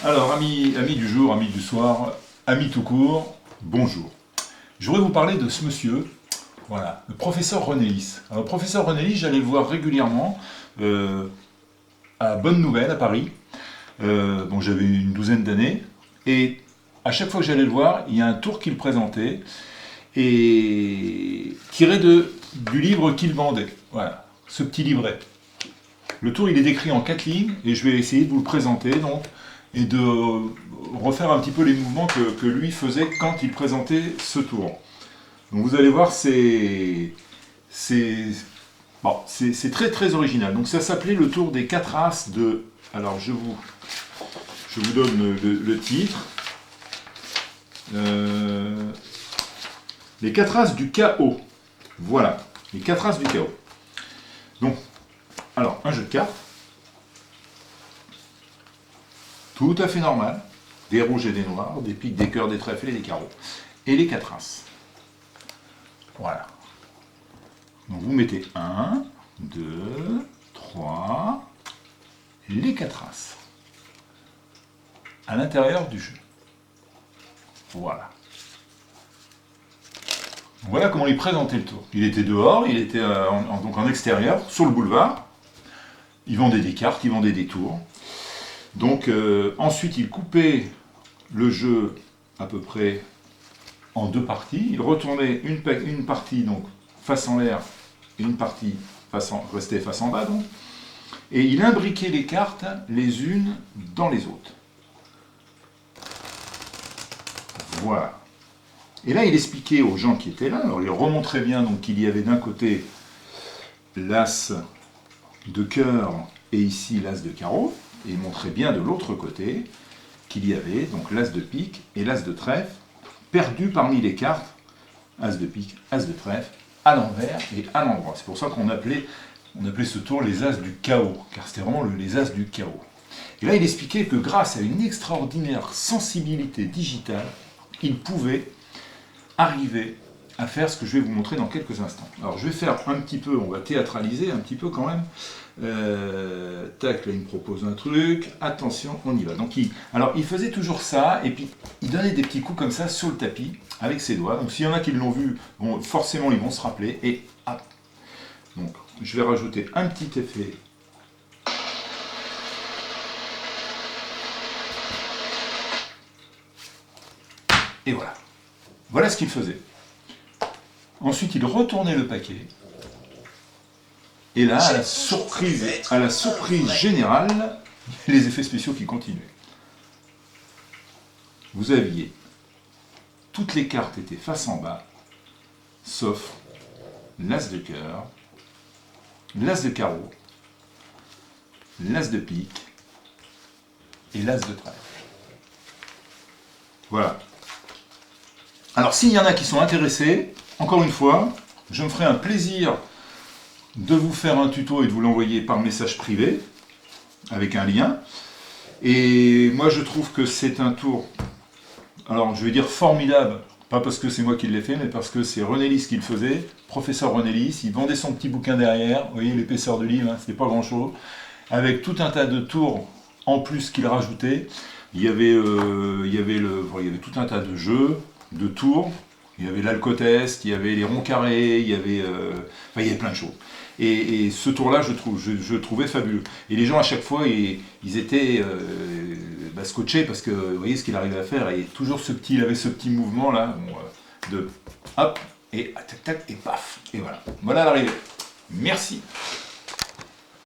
Alors, amis du jour, amis du soir, amis tout court, bonjour. Je voudrais vous parler de ce monsieur, voilà, le professeur René Lys. Alors, le professeur René Lys, j'allais le voir régulièrement à Bonne Nouvelle, à Paris. Bon, j'avais une douzaine d'années. Et à chaque fois que j'allais le voir, il y a un tour qu'il présentait, et tiré du livre qu'il vendait. Voilà, ce petit livret. Le tour, il est décrit en 4 lignes, et je vais essayer de vous le présenter, donc, et de refaire un petit peu les mouvements que lui faisait quand il présentait ce tour. Donc vous allez voir, c'est très très original. Donc ça s'appelait le tour des 4 As de... Alors je vous donne le titre. Les 4 As du chaos. Voilà, les 4 As du chaos. Donc, alors, un jeu de cartes. Tout à fait normal. Des rouges et des noirs, des piques, des cœurs, des trèfles et des carreaux. Et les 4 As. Voilà. Donc vous mettez 1, 2, 3, les 4 As. À l'intérieur du jeu. Voilà. Voilà comment il présentait le tour. Il était dehors, il était donc en extérieur, sur le boulevard. Il vendait des cartes, il vendait des tours. Donc ensuite il coupait le jeu à peu près en 2 parties. Il retournait une partie donc face en l'air et une partie restait face en bas donc. Et il imbriquait les cartes les unes dans les autres. Voilà. Et là il expliquait aux gens qui étaient là, alors il remontrait bien donc qu'il y avait d'un côté l'as de cœur et ici l'as de carreau. Et il montrait bien de l'autre côté qu'il y avait donc l'as de pique et l'as de trèfle perdu parmi les cartes, as de pique, as de trèfle, à l'envers et à l'endroit. C'est pour ça qu'on appelait ce tour les as du chaos, car c'était vraiment les as du chaos. Et là il expliquait que grâce à une extraordinaire sensibilité digitale, il pouvait arriver à faire ce que je vais vous montrer dans quelques instants. Alors je vais faire un petit peu, on va théâtraliser un petit peu quand même. Tac, là il me propose un truc, attention, on y va. Donc il faisait toujours ça, et puis il donnait des petits coups comme ça sur le tapis, avec ses doigts. Donc s'il y en a qui l'ont vu, bon, forcément ils vont se rappeler, et hop. Donc je vais rajouter un petit effet. Et voilà. Voilà ce qu'il faisait. Ensuite il retournait le paquet. Et là, à la surprise générale, les effets spéciaux qui continuaient. Vous aviez, toutes les cartes étaient face en bas, sauf l'as de cœur, l'as de carreau, l'as de pique et l'as de trèfle. Voilà. Alors s'il y en a qui sont intéressés, encore une fois, je me ferai un plaisir de vous faire un tuto et de vous l'envoyer par message privé, avec un lien. Et moi je trouve que c'est un tour, alors je vais dire formidable, pas parce que c'est moi qui l'ai fait, mais parce que c'est René Lys qui le faisait, professeur René Lys, il vendait son petit bouquin derrière, vous voyez l'épaisseur de livre, hein, c'était pas grand chose, avec tout un tas de tours en plus qu'il rajoutait. Il y avait tout un tas de jeux, de tours. Il y avait l'alcotest, il y avait les ronds carrés, il y avait plein de choses. Et ce tour-là, je trouvais fabuleux. Et les gens, à chaque fois, ils étaient scotchés parce que vous voyez ce qu'il arrivait à faire. Et toujours il avait ce petit mouvement-là, de hop, et tac, tac, et paf. Et voilà. Voilà l'arrivée. Merci.